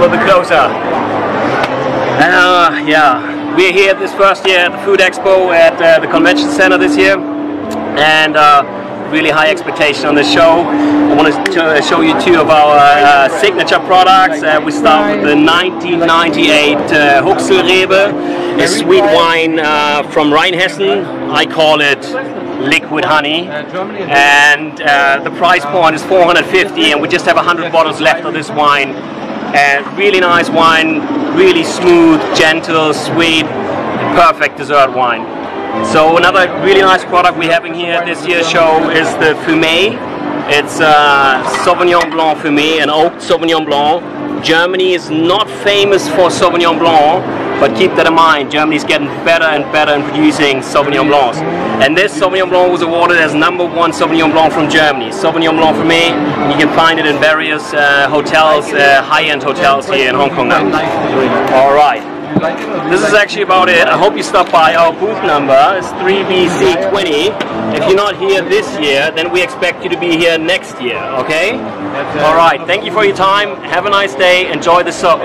little bit closer. Yeah, we're here this first year at the Food Expo at the Convention Center this year, and really high expectation on the show. I want to show you two of our signature products. We start with the 1998 Huxelrebe, a sweet wine from Rheinhessen. I call it liquid honey, and the price point is 450, and we just have 100 bottles left of this wine. Really nice wine, really smooth, gentle, sweet, perfect dessert wine. So another really nice product we're having here at this year's show is the Fumé. It's Sauvignon Blanc Fumé, an oaked Sauvignon Blanc. Germany is not famous for Sauvignon Blanc, but keep that in mind, Germany's getting better and better in producing Sauvignon Blancs. And this Sauvignon Blanc was awarded as #1 Sauvignon Blanc from Germany. Sauvignon Blanc Fumé, you can find it in various hotels, high-end hotels here in Hong Kong now. Alright. This is actually about it. I hope you stop by. Our booth number is 3BC20. If you're not here this year, then we expect you to be here next year, okay? Alright, thank you for your time. Have a nice day. Enjoy the show.